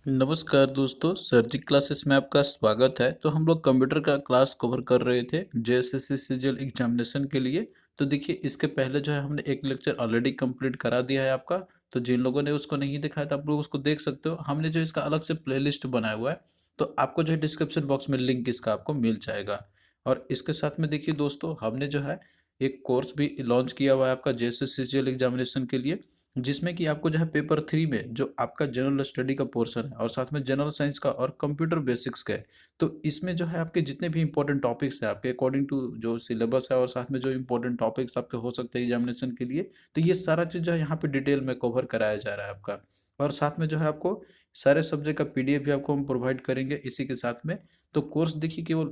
नमस्कार दोस्तों, सरजी क्लासेस में आपका स्वागत है। तो हम लोग कंप्यूटर का क्लास कवर कर रहे थे जेएसएससी सीजीएल एग्जामिनेशन के लिए। तो देखिए, इसके पहले जो है हमने एक लेक्चर ऑलरेडी कंप्लीट करा दिया है आपका। तो जिन लोगों ने उसको नहीं देखा है तो आप लोग उसको देख सकते हो। हमने जो इसका अलग से प्लेलिस्ट बनाया हुआ है, तो आपको जो है डिस्क्रिप्शन बॉक्स में लिंक इसका आपको मिल जाएगा। और इसके साथ में देखिए दोस्तों, हमने जो है एक कोर्स भी लॉन्च किया हुआ है आपका जेएसएससी सीजीएल एग्जामिनेशन के लिए, जिसमें कि आपको जो है पेपर 3 में जो आपका जनरल स्टडी का पोर्शन है और साथ में जनरल साइंस का और कंप्यूटर बेसिक्स का है। तो इसमें जो है आपके जितने भी इंपॉर्टेंट टॉपिक्स हैं आपके अकॉर्डिंग टू जो सिलेबस है और साथ में जो इंपॉर्टेंट टॉपिक्स आपके हो सकते हैं एग्जामिनेशन के लिए, तो ये सारा चीज़ जो है यहाँ पे डिटेल में कवर कराया जा रहा है आपका। और साथ में जो है आपको सारे सब्जेक्ट का पीडीएफ भी आपको हम प्रोवाइड करेंगे इसी के साथ में। तो कोर्स देखिए केवल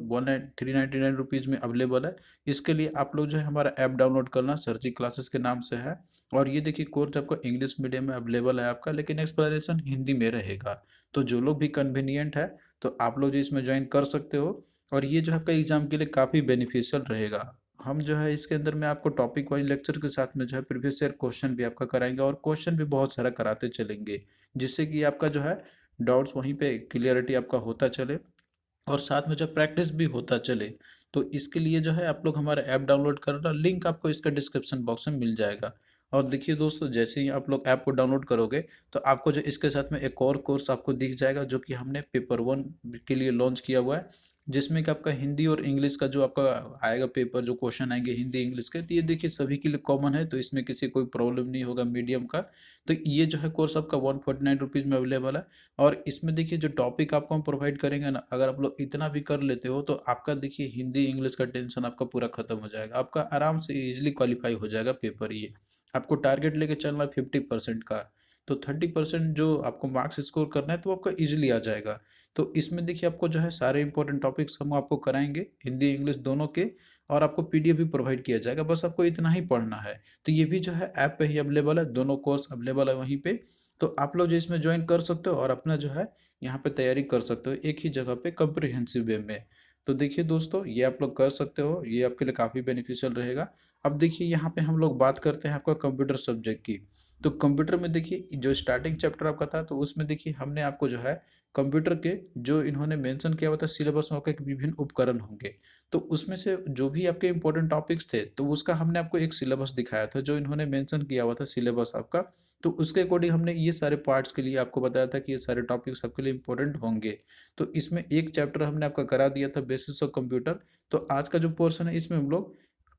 399 रुपीज़ में अवेलेबल है। इसके लिए आप लोग जो है हमारा ऐप डाउनलोड करना सरजी क्लासेस के नाम से है। और ये देखिए कोर्स आपको इंग्लिश मीडियम में अवेलेबल है आपका, लेकिन एक्सप्लेनेशन हिंदी में रहेगा। तो जो लोग भी कन्वीनियंट है तो आप लोग जो इसमें ज्वाइन कर सकते हो। और ये जो आपका एग्जाम के लिए काफ़ी बेनिफिशियल रहेगा। हम जो है इसके अंदर में आपको टॉपिक वाइज लेक्चर के साथ में जो है प्रीवियस ईयर क्वेश्चन भी आपका कराएंगे और क्वेश्चन भी बहुत सारा कराते चलेंगे, जिससे कि आपका जो है डाउट्स वहीं पे क्लियरिटी आपका होता चले और साथ में जो प्रैक्टिस भी होता चले। तो इसके लिए जो है आप लोग हमारा ऐप डाउनलोड करना, लिंक आपको इसका डिस्क्रिप्शन बॉक्स में मिल जाएगा। और देखिए दोस्तों, जैसे ही आप लोग ऐप को डाउनलोड करोगे तो आपको जो इसके साथ में एक और कोर्स आपको दिख जाएगा जो कि हमने पेपर 1 के लिए लॉन्च किया हुआ है, जिसमें कि आपका हिंदी और इंग्लिश का जो आपका आएगा पेपर, जो क्वेश्चन आएंगे हिंदी इंग्लिश के, तो ये देखिए सभी के लिए कॉमन है, तो इसमें किसी कोई प्रॉब्लम नहीं होगा मीडियम का। तो ये जो है कोर्स आपका 149 रुपीज़ में अवेलेबल है। और इसमें देखिए जो टॉपिक आपको हम प्रोवाइड करेंगे ना, अगर आप लोग इतना भी कर लेते हो तो आपका देखिए हिंदी इंग्लिश का टेंशन आपका पूरा खत्म हो जाएगा। आपका आराम से इजीली क्वालिफाई हो जाएगा पेपर ये। आपको टारगेट लेके चलना है 50% का, तो 30% जो आपको मार्क्स स्कोर करना है तो आपका इजीली आ जाएगा। तो इसमें देखिए आपको जो है सारे इंपॉर्टेंट टॉपिक्स हम आपको कराएंगे हिंदी इंग्लिश दोनों के। और आपको पीडीएफ भी प्रोवाइड किया जाएगा, बस आपको इतना ही पढ़ना है। तो ये भी जो है ऐप पे ही अवेलेबल है, दोनों कोर्स अवेलेबल है वहीं पे। तो आप लोग जो इसमें ज्वाइन कर सकते हो और अपना जो है यहाँ पे तैयारी कर सकते हो एक ही जगह पे कम्प्रिहेंसिव वे में। तो देखिए दोस्तों, ये आप लोग कर सकते हो, ये आपके लिए काफ़ी बेनिफिशियल रहेगा। अब देखिए यहाँ पे हम लोग बात करते हैं आपका कंप्यूटर सब्जेक्ट की। तो कंप्यूटर में देखिए जो स्टार्टिंग चैप्टर आपका था, तो उसमें देखिए हमने आपको जो है कंप्यूटर के जो इन्होंने मेंशन किया हुआ था सिलेबस में, आपके विभिन्न उपकरण होंगे। तो उसमें से जो भी आपके इंपॉर्टेंट टॉपिक्स थे तो उसका हमने आपको एक सिलेबस दिखाया था जो इन्होंने मेंशन किया हुआ था सिलेबस आपका। तो उसके अकॉर्डिंग हमने ये सारे पार्ट्स के लिए आपको बताया था कि ये सारे टॉपिक्स आपके लिए इंपॉर्टेंट होंगे। तो इसमें एक चैप्टर हमने आपका करा दिया था बेसिस ऑफ कंप्यूटर। तो आज का जो पोर्शन है इसमें हम लोग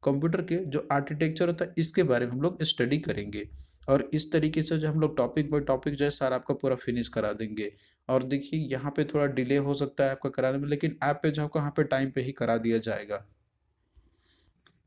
कंप्यूटर के जो आर्किटेक्चर होता है इसके बारे में हम लोग स्टडी करेंगे। और इस तरीके से जो हम लोग टॉपिक बाय टॉपिक जो है सारा आपका पूरा फिनिश करा देंगे। और देखिए यहाँ पे थोड़ा डिले हो सकता है आपका कराने में, लेकिन ऐप पे जो आपको यहाँ पे टाइम पे ही करा दिया जाएगा।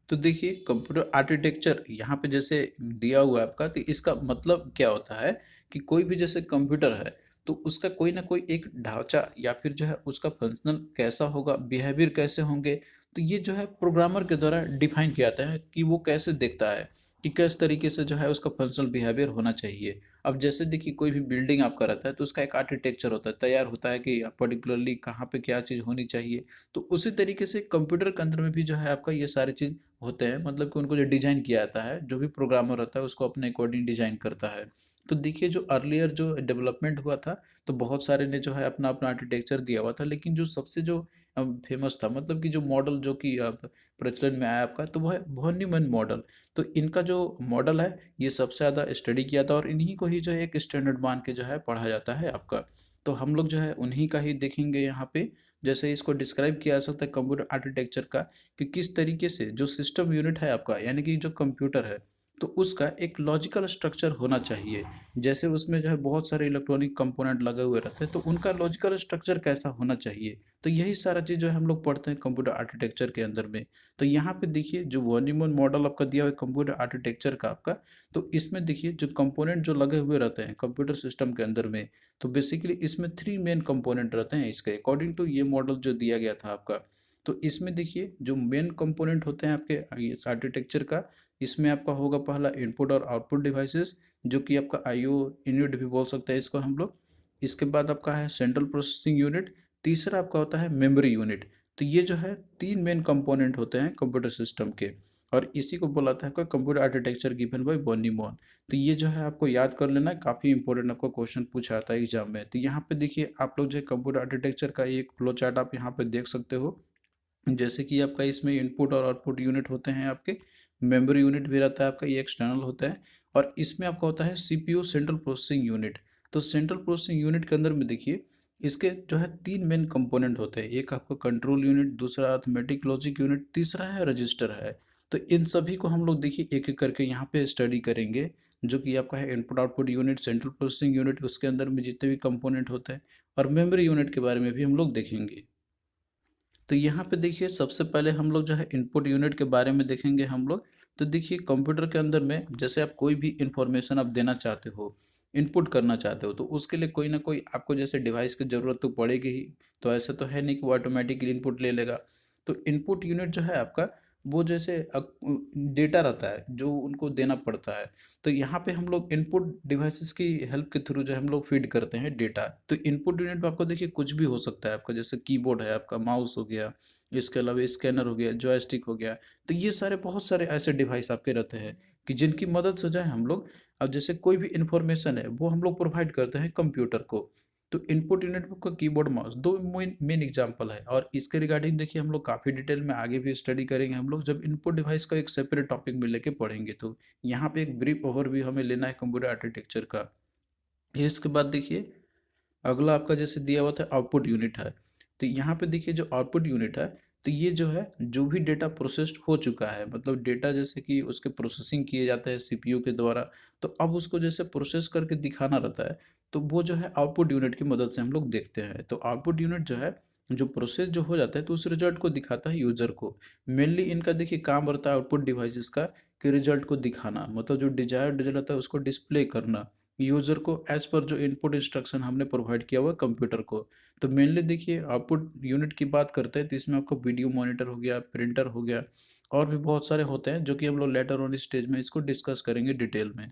तो देखिए कंप्यूटर आर्किटेक्चर यहाँ पे जैसे दिया हुआ है आपका, तो इसका मतलब क्या होता है कि कोई भी जैसे कंप्यूटर है तो उसका कोई ना कोई एक ढांचा या फिर जो है उसका फंक्शनल कैसा होगा, बिहेवियर कैसे होंगे, तो ये जो है प्रोग्रामर के द्वारा डिफाइन किया जाता है कि वो कैसे देखता है कि किस तरीके से जो है उसका फंक्शनल बिहेवियर होना चाहिए। अब जैसे देखिए कोई भी बिल्डिंग आपका रहता है तो उसका एक आर्किटेक्चर होता है, तैयार होता है कि पर्टिकुलरली कहाँ पे क्या चीज़ होनी चाहिए। तो उसी तरीके से कंप्यूटर के अंदर में भी जो है आपका ये सारी चीज़ होते हैं, मतलब कि उनको जो डिज़ाइन किया जाता है, जो भी प्रोग्रामर होता है उसको अपने अकॉर्डिंग डिज़ाइन करता है। तो देखिए जो अर्लियर जो डेवलपमेंट हुआ था, तो बहुत सारे ने जो है अपना अपना आर्किटेक्चर दिया हुआ था, लेकिन जो सबसे जो फेमस था, मतलब कि जो मॉडल जो कि अब प्रचलन में आया आपका, तो वो है वॉन न्यूमैन मॉडल। तो इनका जो मॉडल है ये सबसे ज़्यादा स्टडी किया था और इन्हीं को ही जो है एक स्टैंडर्ड मान के जो है पढ़ा जाता है आपका। तो हम लोग जो है उन्हीं का ही देखेंगे यहाँ पे। जैसे इसको डिस्क्राइब किया जा सकता है कंप्यूटर आर्किटेक्चर का, कि किस तरीके से जो सिस्टम यूनिट है आपका यानी कि जो कंप्यूटर है, तो उसका एक लॉजिकल स्ट्रक्चर होना चाहिए। जैसे उसमें जो है बहुत सारे इलेक्ट्रॉनिक कंपोनेंट लगे हुए रहते हैं, तो उनका लॉजिकल स्ट्रक्चर कैसा होना चाहिए। तो यही सारा चीज़ जो है हम लोग पढ़ते हैं कंप्यूटर आर्किटेक्चर के अंदर में। तो यहाँ पे देखिए जो वॉन न्यूमैन मॉडल आपका दिया हुआ है कंप्यूटर आर्किटेक्चर का आपका, तो इसमें देखिए जो कंपोनेंट जो लगे हुए रहते हैं कंप्यूटर सिस्टम के अंदर में, तो बेसिकली इसमें 3 मेन कंपोनेंट रहते हैं इसके अकॉर्डिंग टू ये मॉडल जो दिया गया था आपका। तो इसमें देखिए जो मेन कंपोनेंट होते हैं आपके इस आर्किटेक्चर का, इसमें आपका होगा पहला इनपुट और आउटपुट डिवाइसेस, जो कि आपका आईओ यूनिट भी बोल सकते हैं इसको हम लोग। इसके बाद आपका है सेंट्रल प्रोसेसिंग यूनिट। तीसरा आपका होता है मेमोरी यूनिट। तो ये जो है 3 मेन कंपोनेंट होते हैं कंप्यूटर सिस्टम के। और इसी को बुलाता है आपका कंप्यूटर आर्किटेक्चर गिवन बाय बॉनी मॉन। तो ये जो है आपको याद कर लेना है, काफ़ी इंपॉर्टेंट आपको क्वेश्चन पूछा आता है एग्जाम में। तो यहाँ पे देखिए आप लोग जो कंप्यूटर आर्किटेक्चर का एक फ्लो चार्ट आप यहाँ पे देख सकते हो। जैसे कि आपका इसमें इनपुट और आउटपुट यूनिट होते हैं आपके, मेमोरी यूनिट भी रहता है आपका, ये एक्सटर्नल होता है। और इसमें आपका होता है सीपीयू, सेंट्रल प्रोसेसिंग यूनिट। तो सेंट्रल प्रोसेसिंग यूनिट के अंदर में देखिए इसके जो है तीन मेन कंपोनेंट होते हैं, एक आपका कंट्रोल यूनिट, दूसरा अर्थमेटिक लॉजिक यूनिट, तीसरा है रजिस्टर है। तो इन सभी को हम लोग देखिए एक एक करके यहाँ पे स्टडी करेंगे, जो कि आपका है input output unit, central processing unit, उसके अंदर में जितने भी कंपोनेंट होते हैं, और मेमोरी यूनिट के बारे में भी हम लोग देखेंगे। तो यहाँ पे देखिए सबसे पहले हम लोग जो है इनपुट यूनिट के बारे में देखेंगे हम लोग। तो देखिए कंप्यूटर के अंदर में जैसे आप कोई भी इंफॉर्मेशन आप देना चाहते हो, इनपुट करना चाहते हो, तो उसके लिए कोई ना कोई आपको जैसे डिवाइस की ज़रूरत तो पड़ेगी ही। तो ऐसा तो है नहीं कि वो ऑटोमेटिकली इनपुट ले लेगा। तो इनपुट यूनिट जो है आपका, वो जैसे डेटा रहता है जो उनको देना पड़ता है। तो यहाँ पे हम लोग इनपुट डिवाइसेस की हेल्प के थ्रू जो है हम लोग फीड करते हैं डेटा। तो इनपुट यूनिट में आपको देखिए कुछ भी हो सकता है आपका, जैसे कीबोर्ड है आपका, माउस हो गया, इसके अलावा स्कैनर हो गया, जॉयस्टिक हो गया। तो ये सारे बहुत सारे ऐसे डिवाइस आपके रहते हैं कि जिनकी मदद से जो है हम लोग, अब जैसे कोई भी इंफॉर्मेशन है वो हम लोग प्रोवाइड करते हैं कंप्यूटर को। तो इनपुट यूनिट में आपका कीबोर्ड, माउस दो मेन मेन एग्जांपल है। और इसके रिगार्डिंग देखिए हम लोग काफ़ी डिटेल में आगे भी स्टडी करेंगे हम लोग, जब इनपुट डिवाइस का एक सेपरेट टॉपिक में लेके पढ़ेंगे। तो यहाँ पे एक ब्रीफ ओवरव्यू हमें लेना है कंप्यूटर आर्किटेक्चर का। इसके बाद देखिए अगला आपका जैसे दिया हुआ था आउटपुट यूनिट है। तो यहाँ पे देखिए जो आउटपुट यूनिट है, तो ये जो है जो भी डेटा प्रोसेस्ड हो चुका है, मतलब डेटा जैसे कि उसके प्रोसेसिंग किए जाते हैं सीपीयू के द्वारा, तो अब उसको जैसे प्रोसेस करके दिखाना रहता है। तो वो जो है आउटपुट यूनिट की मदद से हम लोग देखते हैं। तो आउटपुट यूनिट जो है, जो प्रोसेस जो हो जाता है तो उस रिजल्ट को दिखाता है यूजर को। मेनली इनका देखिए काम रहता है आउटपुट डिवाइसेस का, कि रिजल्ट को दिखाना, मतलब जो डिजायर्ड रिजल्ट होता है उसको डिस्प्ले करना यूज़र को, एज पर जो इनपुट इंस्ट्रक्शन हमने प्रोवाइड किया हुआ कंप्यूटर को। तो मेनली देखिए आउटपुट यूनिट की बात करते हैं तो इसमें आपको वीडियो मॉनिटर हो गया, प्रिंटर हो गया, और भी बहुत सारे होते हैं जो कि हम लोग लेटर ऑन स्टेज में इसको डिस्कस करेंगे डिटेल में।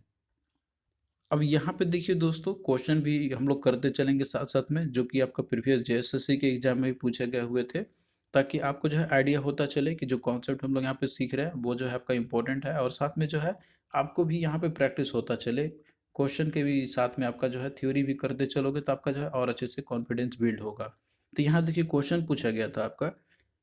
अब यहाँ पे देखिए दोस्तों क्वेश्चन भी हम लोग करते चलेंगे साथ साथ में, जो कि आपका प्रीवियस जेएसएससी के एग्जाम में भी पूछे गए हुए थे, ताकि आपको जो है आइडिया होता चले कि जो कॉन्सेप्ट हम लोग यहाँ पे सीख रहे हैं वो जो है आपका इंपॉर्टेंट है, और साथ में जो है आपको भी यहाँ पे प्रैक्टिस होता चले। क्वेश्चन के भी साथ में आपका जो है थ्योरी भी करते चलोगे तो आपका जो है और अच्छे से कॉन्फिडेंस बिल्ड होगा। तो यहाँ देखिए क्वेश्चन पूछा गया था आपका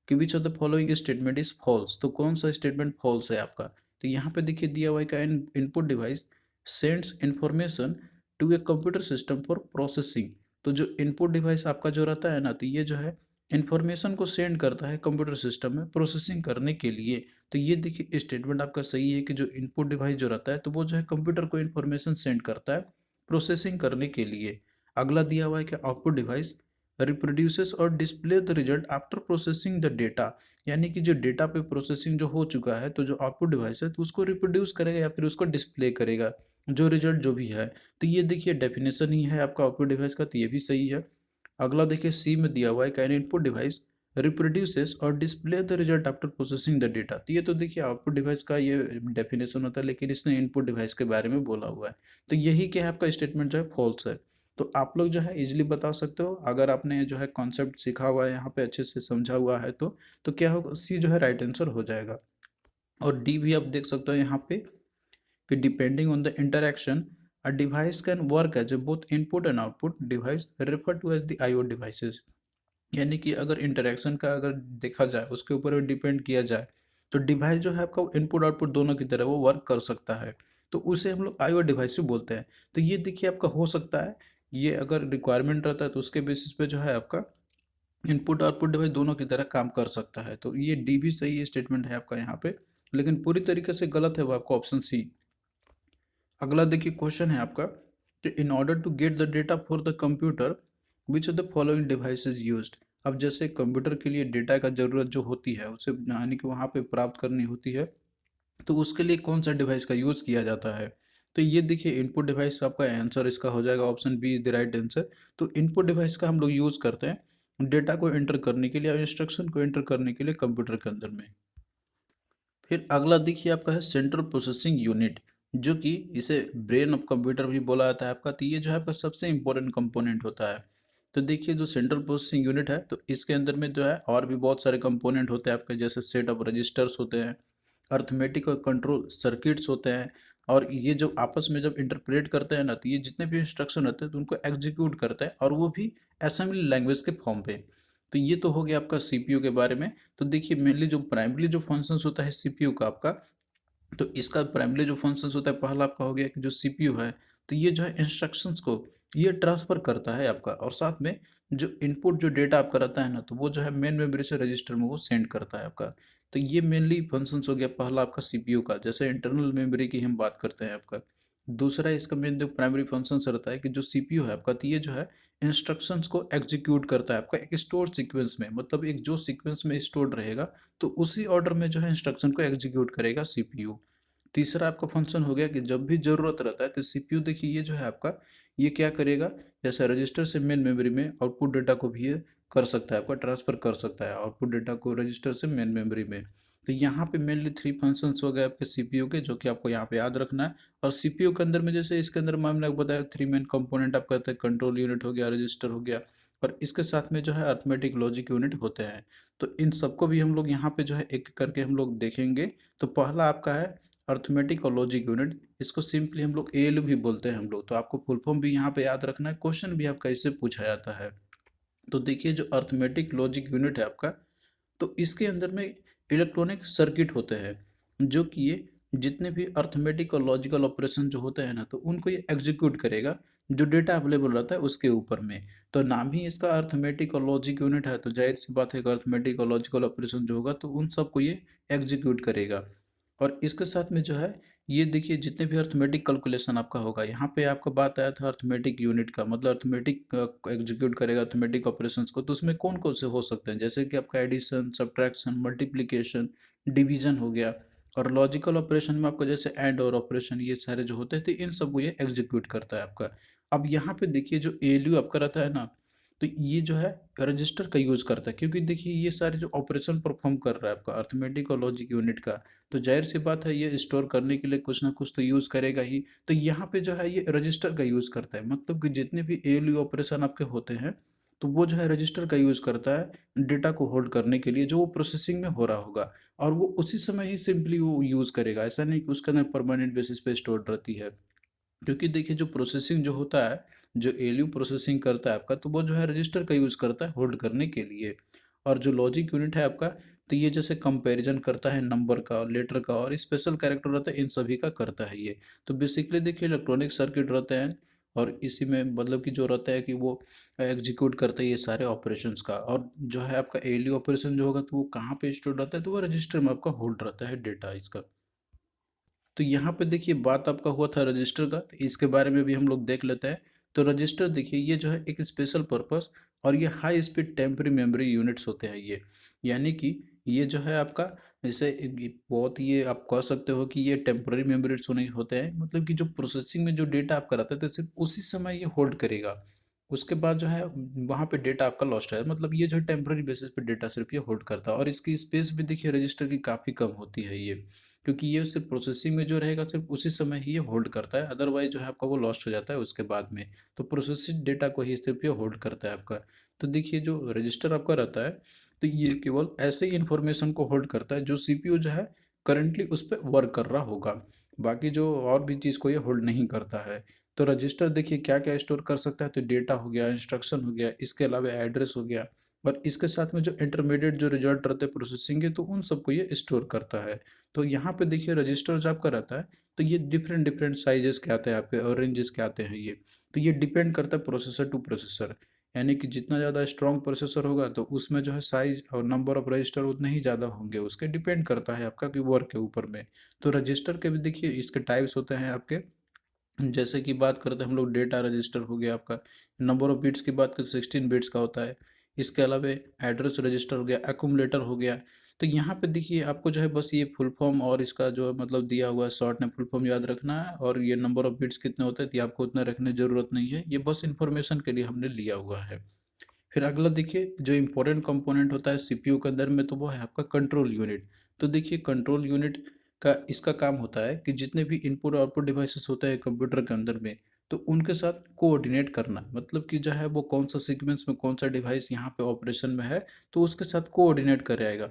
कि which of the following statement is false. तो कौन सा स्टेटमेंट फॉल्स है आपका। तो यहाँ पे देखिए दिया हुआ है का input device sends information to a computer system for processing. तो जो इनपुट डिवाइस आपका जो रहता है ना, तो ये जो है इन्फॉर्मेशन को सेंड करता है कंप्यूटर सिस्टम में प्रोसेसिंग करने के लिए। तो ये देखिए स्टेटमेंट आपका सही है कि जो इनपुट डिवाइस जो रहता है तो वो जो है कंप्यूटर को इन्फॉर्मेशन सेंड करता है प्रोसेसिंग करने के लिए। अगला दिया हुआ है कि आउटपुट डिवाइस रिप्रोड्यूसेस और display the result after processing the data. यानी कि जो डेटा पे प्रोसेसिंग जो हो चुका है, तो जो आउटपुट डिवाइस है तो उसको रिप्रोड्यूस करेगा या फिर उसको डिस्प्ले करेगा, जो रिजल्ट जो भी है। तो ये देखिए डेफिनेशन ही है आपका आउटपुट डिवाइस का, तो ये भी सही है। अगला देखिए सी में दिया हुआ है कैन इनपुट डिवाइस रिप्रोड्यूसेस और display the result after processing the data. तो ये तो देखिए आउटपुट डिवाइस का ये डेफिनेशन होता है, लेकिन इसने इनपुट डिवाइस के बारे में बोला हुआ है। तो यही क्या है आपका स्टेटमेंट जो है फॉल्स है। तो आप लोग जो है इजीली बता सकते हो, अगर आपने जो है कॉन्सेप्ट सीखा हुआ है यहाँ पे अच्छे से समझा हुआ है तो क्या होगा, सी जो है राइट आंसर हो जाएगा। और डी भी आप देख सकते हो यहाँ पे कि depending on the interaction a device can work as a both input and output device refer to as the IO devices. यानी कि अगर इंटरैक्शन का अगर देखा जाए, उसके ऊपर डिपेंड किया जाए, तो डिवाइस जो है आपका इनपुट आउटपुट दोनों की तरह वो वर्क कर सकता है। तो उसे हम लोग आईओ डिवाइस भी बोलते हैं। तो ये देखिए आपका हो सकता है, ये अगर रिक्वायरमेंट रहता है तो उसके बेसिस पे जो है आपका इनपुट आउटपुट डिवाइस दोनों की तरह काम कर सकता है। तो ये डी भी सही स्टेटमेंट है आपका यहाँ पे, लेकिन पूरी तरीके से गलत है वो आपका ऑप्शन सी। अगला देखिए क्वेश्चन है आपका कि in order to get the data for the computer which of the following device is used. अब जैसे कंप्यूटर के लिए डेटा का ज़रूरत जो होती है उसे यानी कि वहाँ पे प्राप्त करनी होती है, तो उसके लिए कौन सा डिवाइस का यूज़ किया जाता है। तो ये देखिए इनपुट डिवाइस आपका आंसर इसका हो जाएगा, option B is the right answer. तो इनपुट डिवाइस का हम लोग यूज़ करते हैं डेटा को एंटर करने के लिए और इंस्ट्रक्शन को एंटर करने के लिए कंप्यूटर के अंदर में। फिर अगला देखिए आपका है सेंट्रल प्रोसेसिंग यूनिट, जो कि इसे ब्रेन ऑफ कंप्यूटर भी बोला जाता है आपका। तो ये जो है आपका सबसे इंपॉर्टेंट कंपोनेंट होता है। तो देखिए जो सेंट्रल प्रोसेसिंग यूनिट है तो इसके अंदर में जो है और भी बहुत सारे कंपोनेंट होते हैं आपके, जैसे सेट ऑफ रजिस्टर्स होते हैं, अर्थमेटिक और कंट्रोल सर्किट्स होते हैं, और ये जो आपस में जब इंटरप्रेट करते हैं ना, तो ये जितने भी इंस्ट्रक्शन होते हैं तो उनको एग्जीक्यूट करता है, और वो भी असेंबली लैंग्वेज के फॉर्म पे। तो ये तो हो गया आपका सीपीयू के बारे में। तो देखिए मेनली जो प्राइमरी जो फंक्शंस होता है सीपीयू का आपका, तो इसका प्राइमरी जो फंक्शंस होता है, पहला आपका हो गया कि जो सीपीयू है, तो ये जो है इंस्ट्रक्शंस को ये ट्रांसफर करता है आपका, और साथ में जो इनपुट जो डेटा आपका रहता है ना, तो वो जो है मेन मेमोरी से रजिस्टर में वो सेंड करता है आपका। तो ये मेनली फंक्शंस हो गया पहला आपका सीपीयू का, जैसे इंटरनल मेमोरी की हम बात करते हैं आपका। दूसरा इसका मेन जो प्राइमरी फंक्शंस रहता है कि जो सीपीयू है आपका, तो ये जो है इंस्ट्रक्शंस को एग्जीक्यूट करता है आपका एक स्टोर सीक्वेंस में, मतलब एक जो सीक्वेंस में स्टोर्ड रहेगा, तो उसी ऑर्डर में जो है इंस्ट्रक्शन को एग्जीक्यूट करेगा सीपीयू। तीसरा आपका फंक्शन हो गया कि जब भी जरूरत रहता है तो सीपीयू देखिए ये जो है आपका, ये क्या करेगा, जैसे रजिस्टर से मेन मेमोरी में आउटपुट डेटा को भी ये कर सकता है आपका, ट्रांसफर कर सकता है आउटपुट डेटा को रजिस्टर से मेन मेमोरी में। तो यहाँ पे मेनली थ्री फंक्शंस हो गए आपके सीपीयू के, जो कि आपको यहाँ पे याद रखना है। और सीपीयू के अंदर में जैसे इसके अंदर मैंने आपको बताया थ्री मेन कंपोनेंट आपका कहते हैं, कंट्रोल यूनिट हो गया, रजिस्टर हो गया, और इसके साथ में जो है अर्थमेटिक लॉजिक यूनिट होते हैं। तो इन सबको भी हम लोग यहाँ पे जो है एक करके हम लोग देखेंगे। तो पहला आपका है अर्थमेटिक और लॉजिक यूनिट, इसको सिंपली हम लोग एएलयू भी बोलते हैं हम लोग। तो आपको फुल फॉर्म भी यहाँ पे याद रखना है, क्वेश्चन भी आपका इससे पूछा जाता है। तो देखिए जो अर्थमेटिक लॉजिक यूनिट है आपका, तो इसके अंदर में इलेक्ट्रॉनिक सर्किट होते हैं, जो कि ये जितने भी अर्थमेटिक और लॉजिकल ऑपरेशन जो होते हैं ना, तो उनको ये एग्जीक्यूट करेगा जो डेटा अवेलेबल रहता है उसके ऊपर में। तो नाम ही इसका अर्थमेटिक और लॉजिक यूनिट है, तो जाहिर सी बात है कि अर्थमेटिक और लॉजिकल ऑपरेशन जो होगा तो उन सबको ये एग्जीक्यूट करेगा। और इसके साथ में जो है ये देखिए जितने भी अर्थमेटिक कैलकुलेशन आपका होगा, यहाँ पे आपका बात आया था अर्थमेटिक यूनिट का, मतलब अर्थमेटिक एग्जीक्यूट करेगा अर्थमेटिक ऑपरेशंस को, तो उसमें कौन कौन से हो सकते हैं, जैसे कि आपका एडिशन, सब्ट्रैक्शन, मल्टीप्लिकेशन, डिवीजन हो गया। और लॉजिकल ऑपरेशन में आपका जैसे एंड और ऑपरेशन, ये सारे जो होते हैं तो इन सबको ये एग्जीक्यूट करता है आपका। अब यहाँ पे देखिए जो एएलयू आपका रहता है ना, तो ये जो है रजिस्टर का यूज करता है, क्योंकि देखिए ये सारे जो ऑपरेशन परफॉर्म कर रहा है आपका अर्थमेटिक और लॉजिक यूनिट का, तो जाहिर सी बात है ये स्टोर करने के लिए कुछ ना कुछ तो यूज करेगा ही। तो यहाँ पे जो है ये रजिस्टर का यूज करता है, मतलब कि जितने भी एएलयू ऑपरेशन आपके होते हैं, तो वो जो है रजिस्टर का यूज करता है डेटा को होल्ड करने के लिए, जो वो प्रोसेसिंग में हो रहा होगा, और वो उसी समय ही सिंपली वो यूज करेगा, ऐसा नहीं कि उसके अंदर परमानेंट बेसिस पे स्टोर रहती है। क्योंकि देखिए जो प्रोसेसिंग जो होता है, जो एएलयू प्रोसेसिंग करता है आपका, तो वो जो है रजिस्टर का यूज़ करता है होल्ड करने के लिए। और जो लॉजिक यूनिट है आपका, तो ये जैसे कंपैरिजन करता है नंबर का और लेटर का, और स्पेशल कैरेक्टर रहता है, इन सभी का करता है ये। तो बेसिकली देखिए इलेक्ट्रॉनिक सर्किट रहते हैं, और इसी में मतलब कि जो रहता है कि वो एग्जीक्यूट करता है ये सारे ऑपरेशंस का। और जो है आपका एएलयू ऑपरेशन जो होगा, तो वो कहाँ पे स्टोर रहता है, तो वो रजिस्टर में आपका होल्ड रहता है डेटा इसका। तो यहाँ पे देखिए बात आपका हुआ था रजिस्टर का, तो इसके बारे में भी हम लोग देख लेते हैं। तो रजिस्टर देखिए ये जो है एक स्पेशल पर्पस, और ये high speed temporary memory units होते हैं ये। यानी कि ये जो है आपका, जैसे बहुत ये आप कह सकते हो कि ये टेम्पररी मेमोरी नहीं होते हैं, मतलब कि जो प्रोसेसिंग में जो डेटा आपका रहता है तो सिर्फ उसी समय ये होल्ड करेगा। उसके बाद जो है वहाँ पे डेटा आपका लॉस्ट है, मतलब ये जो है टेम्पररी बेसिस पे डेटा सिर्फ ये होल्ड करता है। और इसकी स्पेस भी देखिए रजिस्टर की काफ़ी कम होती है ये, क्योंकि ये सिर्फ प्रोसेसिंग में जो रहेगा सिर्फ उसी समय ही ये होल्ड करता है, अदरवाइज जो है आपका वो लॉस्ट हो जाता है उसके बाद में। तो प्रोसेसिंग डेटा को ही सिर्फ ये होल्ड करता है आपका। तो देखिए जो रजिस्टर आपका रहता है, तो ये केवल ऐसे ही इंफॉर्मेशन को होल्ड करता है जो सीपीयू जो है करंटली उस पर वर्क कर रहा होगा। बाकी जो और भी चीज़ को ये होल्ड नहीं करता है। तो रजिस्टर देखिए क्या क्या स्टोर कर सकता है, तो डेटा हो गया, इंस्ट्रक्शन हो गया, इसके अलावा एड्रेस हो गया, और इसके साथ में जो इंटरमीडिएट जो रिजल्ट रहते हैं प्रोसेसिंग के, तो उन सबको ये स्टोर करता है। तो यहाँ पे देखिए रजिस्टर जो आपका रहता है, तो ये डिफरेंट डिफरेंट साइजेस के आते हैं आपके, और रेंजेस के आते हैं ये। तो ये डिपेंड करता है प्रोसेसर टू प्रोसेसर, यानी कि जितना ज़्यादा स्ट्रॉन्ग प्रोसेसर होगा तो उसमें जो है साइज और नंबर ऑफ रजिस्टर उतने ही ज़्यादा होंगे, उसके डिपेंड करता है आपका कि वर्क के ऊपर में। तो रजिस्टर के भी देखिए इसके टाइप्स होते हैं आपके, जैसे कि बात करते हैं हम लोग डेटा रजिस्टर हो गया आपका, नंबर ऑफ बिट्स की बात करें 16 बिट्स का होता है। इसके अलावा एड्रेस रजिस्टर हो गया, एक्यूमुलेटर हो गया। तो यहाँ पे देखिए आपको जो है बस ये फुल फॉर्म और इसका जो है मतलब दिया हुआ है शॉर्ट में फुल फॉर्म याद रखना है, और ये नंबर ऑफ बिट्स कितने होते हैं तो ये आपको उतना रखने की जरूरत नहीं है, ये बस इन्फॉर्मेशन के लिए हमने लिया हुआ है। फिर अगला देखिए जो इम्पोर्टेंट कंपोनेंट होता है सीपीयू के अंदर में, तो वो है आपका कंट्रोल यूनिट। तो देखिए कंट्रोल यूनिट का इसका काम होता है कि जितने भी इनपुट और आउटपुट डिवाइसेस होते हैं कंप्यूटर के अंदर में, तो उनके साथ कोऑर्डिनेट करना, मतलब कि जो है वो कौन सा सीक्वेंस में कौन सा डिवाइस यहाँ पे ऑपरेशन में है, तो उसके साथ कोऑर्डिनेट करेगा।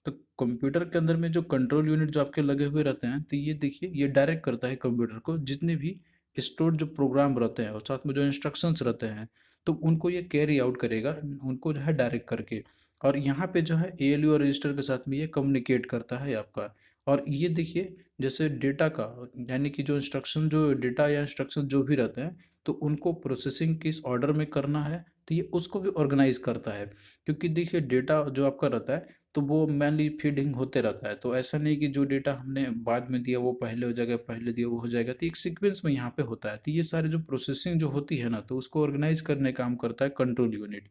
तो कंप्यूटर के अंदर में जो कंट्रोल यूनिट जो आपके लगे हुए रहते हैं, तो ये देखिए ये डायरेक्ट करता है कंप्यूटर को, जितने भी स्टोर जो प्रोग्राम रहते हैं और साथ में जो इंस्ट्रक्शंस रहते हैं, तो उनको ये कैरी आउट करेगा, उनको जो है डायरेक्ट करके। और यहाँ पे जो है एएलयू और रजिस्टर के साथ में ये कम्युनिकेट करता है आपका। और ये देखिए जैसे डेटा का, यानी कि जो इंस्ट्रक्शन, जो डेटा या इंस्ट्रक्शन जो भी रहते हैं, तो उनको प्रोसेसिंग किस ऑर्डर में करना है, तो ये उसको भी ऑर्गेनाइज करता है। क्योंकि देखिए डेटा जो आपका रहता है, तो वो मैनुअली फीडिंग होते रहता है, तो ऐसा नहीं कि जो डेटा हमने बाद में दिया वो पहले हो जाएगा, पहले दिया वो हो जाएगा, तो एक सीक्वेंस में यहाँ पे होता है। तो ये सारे जो प्रोसेसिंग जो होती है ना, तो उसको ऑर्गेनाइज करने का काम करता है कंट्रोल यूनिट।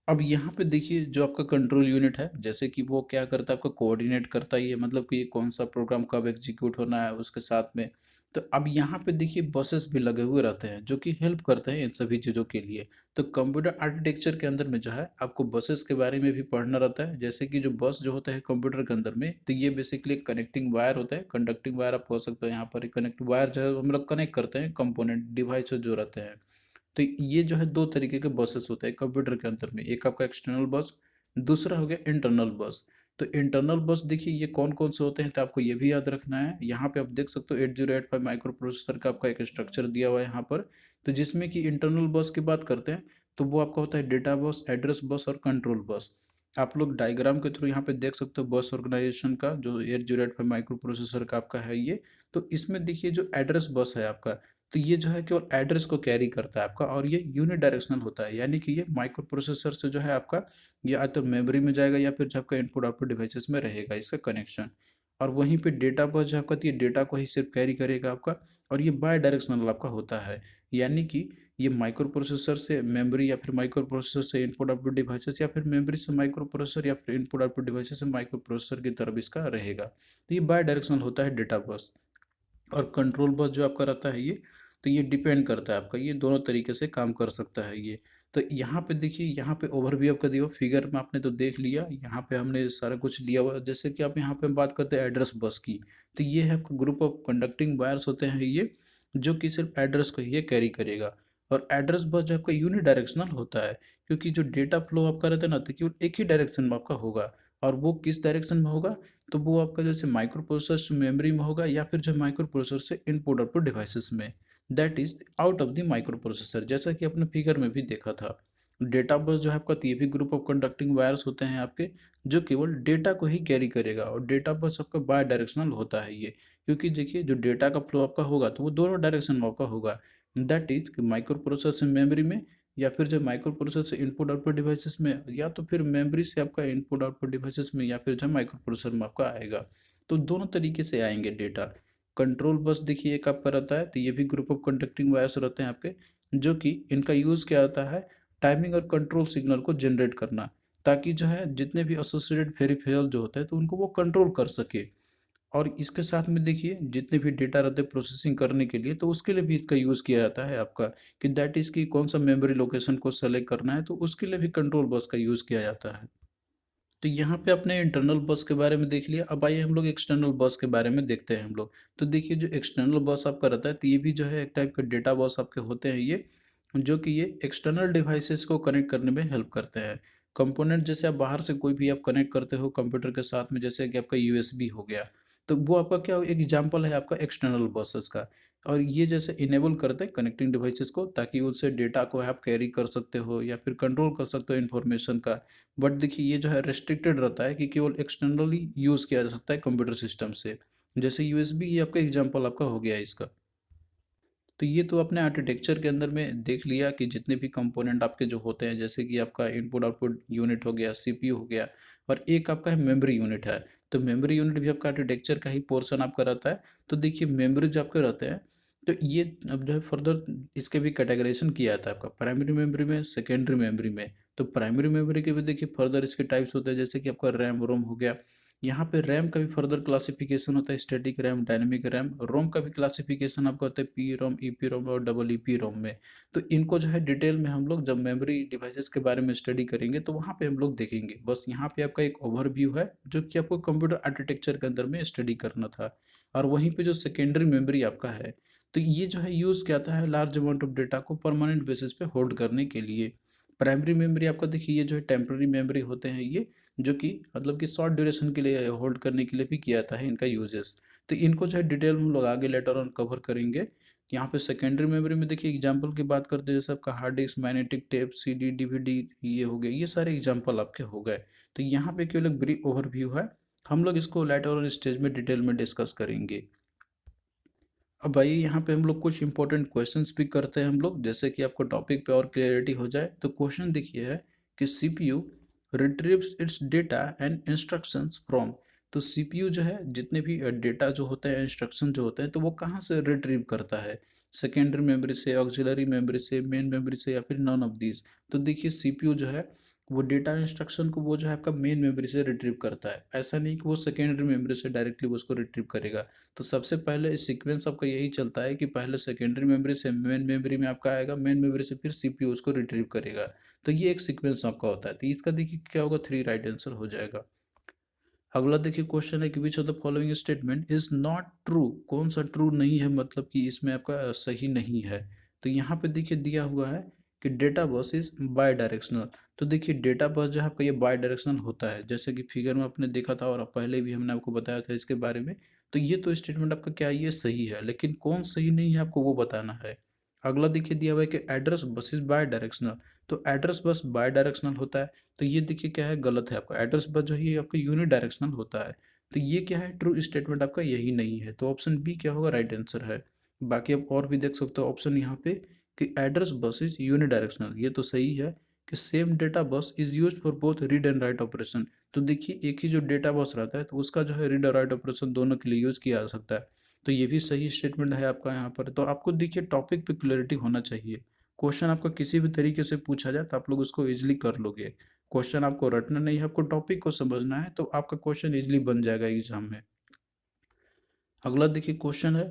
अब यहाँ पे देखिए जो आपका कंट्रोल यूनिट है, जैसे कि वो क्या करता है, आपका कोऑर्डिनेट करता ही है, मतलब कि ये कौन सा प्रोग्राम कब एग्जीक्यूट होना है उसके साथ में। तो अब यहाँ पे देखिए बसेस भी लगे हुए रहते हैं जो कि हेल्प करते हैं इन सभी चीज़ों के लिए। तो कंप्यूटर आर्किटेक्चर के अंदर में जो है आपको बसेस के बारे में भी पढ़ना रहता है। जैसे कि जो बस जो होता है कंप्यूटर के अंदर में, तो ये बेसिकली कनेक्टिंग वायर होता है, कंडक्टिंग वायर आप कह सकते हो। यहाँ पर कनेक्ट वायर जो है हम लोग कनेक्ट करते हैं कंपोनेंट डिवाइस जो रहते हैं। तो ये जो है दो तरीके के बसेस होते हैं कंप्यूटर के अंदर में, एक आपका एक्सटर्नल बस, दूसरा हो गया इंटरनल बस। तो इंटरनल बस देखिए ये कौन कौन से होते हैं, तो आपको ये भी याद रखना है। यहाँ पे आप देख सकते हो 8085 माइक्रो प्रोसेसर का आपका एक स्ट्रक्चर दिया हुआ है यहाँ पर। तो जिसमें कि इंटरनल बस की बात करते हैं, तो वो आपका होता है डेटा बस, एड्रेस बस और कंट्रोल बस। आप लोग डायग्राम के थ्रू यहाँ पे देख सकते हो बस ऑर्गेनाइजेशन का, जो 8085 माइक्रो प्रोसेसर का आपका है ये। तो इसमें देखिए जो एड्रेस बस है आपका, तो ये जो है केवल एड्रेस को कैरी करता है आपका, और ये यूनि डायरेक्शनल होता है, यानी कि ये माइक्रो प्रोसेसर से जो है आपका, ये या तो मेमोरी में जाएगा या फिर जो आपका इनपुट आउटपुट डिवाइसेस में रहेगा इसका कनेक्शन। और वहीं पे डेटा बस जो आपका, तो ये डेटा को ही सिर्फ कैरी करेगा आपका। और ये बाय डायरेक्शनल आपका होता है, यानी कि ये माइक्रो प्रोसेसर से मेमोरी, या फिर माइक्रो प्रोसेसर से इनपुट आउटपुट डिवाइसेस, या फिर मेमोरी से माइक्रो प्रोसेसर, या फिर इनपुट आउटपुट डिवाइसेस से माइक्रो प्रोसेसर की तरफ इसका रहेगा। तो ये बाय डायरेक्शनल होता है डेटा बस। और कंट्रोल बस जो आपका रहता है ये, तो ये डिपेंड करता है आपका, ये दोनों तरीके से काम कर सकता है ये। तो यहाँ पे देखिए, यहाँ पे ओवरव्यू आपका दिया हुआ फिगर में आपने तो देख लिया, यहाँ पे हमने सारा कुछ लिया हुआ। जैसे कि आप यहाँ पे बात करते हैं एड्रेस बस की, तो ये है आपका ग्रुप ऑफ कंडक्टिंग वायर्स होते हैं ये, जो कि सिर्फ एड्रेस को ही ये कैरी करेगा। और एड्रेस बस जो आपका यूनि डायरेक्शनल होता है, क्योंकि जो डेटा फ्लो आपका रहता है ना, तो केवल एक ही डायरेक्शन में आपका होगा। और वो किस डायरेक्शन में होगा, तो वो आपका जैसे माइक्रो प्रोसेसर से मेमोरी में होगा, या फिर जो माइक्रो प्रोसेसर से इनपुट आउटपुट डिवाइसेस में, that is out of the micro processor. जैसा कि आपने फिगर में भी देखा था, डेटा बस जो है आपका, तो ये भी ग्रुप ऑफ कंडक्टिंग वायर्स होते हैं आपके, जो केवल डेटा को ही कैरी करेगा। और डेटा बस आपका बाय डायरेक्शनल होता है ये, क्योंकि देखिए जो डेटा का फ्लो आपका होगा, तो वो दोनों डायरेक्शन में आपका होगा। दैट इज माइक्रो प्रोसेसर से मेमोरी में, या फिर जो माइक्रो प्रोसेसर से इनपुट आउटपुट डिवाइसेस में, या तो फिर मेमोरी से आपका इनपुट आउटपुट डिवाइसेस में, या फिर जो माइक्रो प्रोसेसर में आपका आएगा। तो दोनों तरीके से आएंगे डेटा। कंट्रोल बस देखिए एक आपका रहता है, तो ये भी ग्रुप ऑफ कंडक्टिंग वायर्स रहते हैं आपके, जो कि इनका यूज़ क्या होता है, टाइमिंग और कंट्रोल सिग्नल को जनरेट करना, ताकि जो है जितने भी एसोसिएटेड वेरिएबल जो होते हैं, तो उनको वो कंट्रोल कर सके। और इसके साथ में देखिए जितने भी डेटा रहते हैं प्रोसेसिंग करने के लिए, तो उसके लिए भी इसका यूज़ किया जाता है आपका, कि दैट इज़ कि कौन सा मेमोरी लोकेशन को सेलेक्ट करना है, तो उसके लिए भी कंट्रोल बस का यूज़ किया जाता है। तो यहाँ पे अपने इंटरनल बस के बारे में देख लिया, अब आइए हम लोग एक्सटर्नल बस के बारे में देखते हैं हम लोग। तो देखिए जो एक्सटर्नल बस आपका रहता है, तो ये भी जो है एक टाइप का डेटा बस आपके होते हैं ये, जो कि ये एक्सटर्नल डिवाइसेस को कनेक्ट करने में हेल्प करते हैं। कंपोनेंट जैसे आप बाहर से कोई भी आप कनेक्ट करते हो कंप्यूटर के साथ में, जैसे कि आपका यूएसबी हो गया, तो वो आपका क्या एक एग्जाम्पल है आपका एक्सटर्नल बसेस का। और ये जैसे इनेबल करते हैं कनेक्टिंग डिवाइसेस को, ताकि उससे डेटा को आप कैरी कर सकते हो या फिर कंट्रोल कर सकते हो इन्फॉर्मेशन का। बट देखिए ये जो है रेस्ट्रिक्टेड रहता है, कि केवल एक्सटर्नली यूज़ किया जा सकता है कंप्यूटर सिस्टम से। जैसे यूएसबी, ये आपका एग्जांपल आपका हो गया इसका। तो ये तो अपने आर्किटेक्चर के अंदर में देख लिया कि जितने भी कंपोनेंट आपके जो होते हैं, जैसे कि आपका इनपुट आउटपुट यूनिट हो गया, सीपीयू हो गया, और एक आपका है मेमोरी यूनिट है। तो मेमोरी यूनिट भी आपका आर्किटेक्चर का ही पोर्शन आपका रहता है। तो देखिए मेमोरी जो आपके रहते हैं, तो ये अब जो है फर्दर इसके भी कैटेगराइजेशन किया जाता है आपका, प्राइमरी मेमोरी में, सेकेंडरी मेमोरी में। तो प्राइमरी मेमोरी के भी देखिए फर्दर इसके टाइप्स होते हैं, जैसे कि आपका रैम रोम हो गया। यहाँ पे रैम का भी फर्दर क्लासिफिकेशन होता है, स्टैटिक रैम, डायनेमिक रैम। रोम का भी क्लासिफिकेशन आपका होता है P ROM, E P ROM और डबल ई पी रोम में। तो इनको जो है डिटेल में हम लोग जब मेमोरी डिवाइसेस के बारे में स्टडी करेंगे, तो वहाँ पे हम लोग देखेंगे। बस यहाँ पे आपका एक ओवरव्यू है, जो कि आपको कंप्यूटर आर्किटेक्चर के अंदर में स्टडी करना था। और वहीं पे जो सेकेंडरी मेमोरी आपका है, तो ये जो है यूज़ किया जाता है लार्ज अमाउंट ऑफ डेटा को परमानेंट बेसिस पे होल्ड करने के लिए। प्राइमरी मेमोरी आपका देखिए ये जो है टेम्पररी मेमोरी होते हैं ये, जो कि मतलब कि शॉर्ट ड्यूरेशन के लिए होल्ड करने के लिए भी किया जाता है इनका यूजेस। तो इनको जो है डिटेल में हम लोग आगे लेटर ऑन कवर करेंगे। यहाँ पे सेकेंडरी मेमोरी में देखिए एग्जांपल की बात करते हैं, जैसे आपका hard disk, magnetic tape, CD, DVD, ये हो गए, ये सारे एग्जांपल आपके हो गए। तो यहाँ पे केवल एक ब्रीफ ओवरव्यू है, हम लोग इसको लेटर ऑन स्टेज में डिटेल में डिस्कस करेंगे। अब आइए यहाँ पे हम लोग कुछ इंपॉर्टेंट क्वेश्चंस भी करते हैं हम लोग, जैसे कि आपको टॉपिक पे और क्लियरिटी हो जाए। तो क्वेश्चन देखिए है कि CPU retrieves it's data and instructions from. तो सीपीयू जो है जितने भी डेटा जो होते हैं, इंस्ट्रक्शन जो होते हैं, तो वो कहाँ से रिट्रीव करता है? सेकेंडरी मेमोरी से, ऑक्सिलरी मेमोरी से, मेन मेमोरी से, या फिर नॉन ऑफ दीज? तो देखिए सीपीयू जो है वो डेटा इंस्ट्रक्शन को वो जो है आपका मेन मेमोरी से रिट्रीव करता है। ऐसा नहीं कि वो सेकेंडरी मेमोरी से डायरेक्टली वो उसको रिट्रीव करेगा। तो सबसे पहले सीक्वेंस आपका यही चलता है कि पहले सेकेंडरी मेमोरी से मेन मेमोरी में आपका आएगा, मेन मेमोरी से फिर सीपीयू उसको रिट्रीव करेगा। तो ये एक सीक्वेंस आपका होता है। तो इसका देखिए क्या होगा, 3 राइट आंसर हो जाएगा। अगला देखिए क्वेश्चन है कि which of the following statement is not true. कौन सा ट्रू नहीं है, मतलब कि इसमें आपका सही नहीं है। तो यहाँ पे देखिए दिया हुआ है कि data bus is by directional. तो देखिए डेटा बस जो है आपका ये बाई डायरेक्शनल होता है, जैसे कि फिगर में आपने देखा था और पहले भी हमने आपको बताया था इसके बारे में। तो ये तो स्टेटमेंट आपका क्या है, ये सही है, लेकिन कौन सही नहीं है आपको वो बताना है। अगला देखिए दिया हुआ है कि address bus is by directional. तो एड्रेस बस बाई डायरेक्शनल होता है, तो ये देखिए क्या है, गलत है। आपका एड्रेस बस जो है ये आपका यूनि डायरेक्शनल होता है। तो ये क्या है, ट्रू स्टेटमेंट आपका यही नहीं है। तो ऑप्शन बी क्या होगा, राइट आंसर है। बाकी आप और भी देख सकते हो ऑप्शन यहाँ पे कि address bus is uni directional, ये तो सही है। कि same data bus is use for both read and write operation. तो देखिए एक ही जो डेटा बस रहता है तो उसका जो है रीड और राइट ऑपरेशन दोनों के लिए यूज किया जा सकता है। तो ये भी सही स्टेटमेंट है आपका यहाँ पर। तो आपको देखिए टॉपिक पे क्लैरिटी होना चाहिए। क्वेश्चन आपका किसी भी तरीके से पूछा जाए तो आप लोग उसको इजिली कर लोगे। क्वेश्चन आपको रटना नहीं है, आपको टॉपिक को समझना है, तो आपका क्वेश्चन इजिली बन जाएगा एग्जाम में। अगला देखिए क्वेश्चन है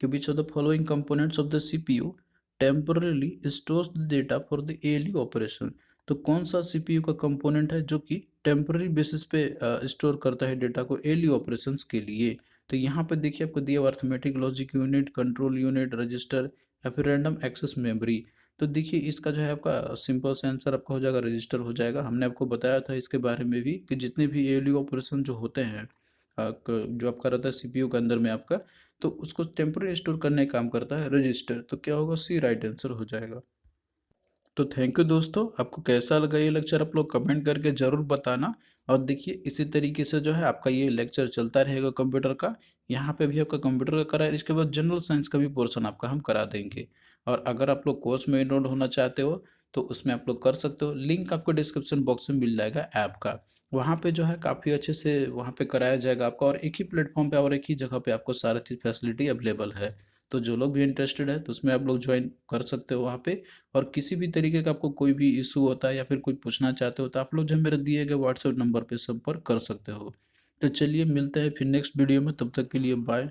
कि which of the following components of the CPU temporarily stores the data for the ALU operation. तो कौन सा सीपीयू का कंपोनेंट है जो कि टेम्पररी बेसिस पे स्टोर करता है डेटा को एएलयू ऑपरेशंस के लिए? तो यहाँ पे देखिए आपको दिया arithmetic logic unit, control unit, register, या फिर रैंडम एक्सेस मेमोरी। तो देखिए इसका जो है आपका सिंपल से आंसर आपका हो जाएगा, रजिस्टर हो जाएगा। हमने आपको बताया था इसके बारे में भी कि जितने भी एएलयू ऑपरेशन जो होते हैं जो आपका रहता है सीपीयू के अंदर में आपका, तो उसको टेम्पररी स्टोर करने का काम करता है रजिस्टर। तो क्या होगा, सी राइट आंसर हो जाएगा। तो थैंक यू दोस्तों, आपको कैसा लगा ये लेक्चर आप लोग कमेंट करके ज़रूर बताना। और देखिए इसी तरीके से जो है आपका ये लेक्चर चलता रहेगा कंप्यूटर का। यहाँ पे भी आपका कंप्यूटर का करा है, इसके बाद जनरल साइंस का भी पोर्शन आपका हम करा देंगे। और अगर आप लोग कोर्स में इनरोल होना चाहते हो तो उसमें आप लोग कर सकते हो। लिंक आपको डिस्क्रिप्शन बॉक्स में मिल जाएगा ऐप का। वहाँ पे जो है काफ़ी अच्छे से वहाँ पे कराया जाएगा आपका, और एक ही प्लेटफॉर्म पे और एक ही जगह पे आपको सारा चीज़ फैसिलिटी अवेलेबल है। तो जो लोग भी इंटरेस्टेड है तो उसमें आप लोग ज्वाइन कर सकते हो वहाँ पे। और किसी भी तरीके का आपको कोई भी इशू होता है या फिर कुछ पूछना चाहते हो तो आप लोग जो मेरे दिए गए व्हाट्सएप नंबर पे संपर्क कर सकते हो। तो चलिए मिलते हैं फिर नेक्स्ट वीडियो में, तब तक के लिए बाय।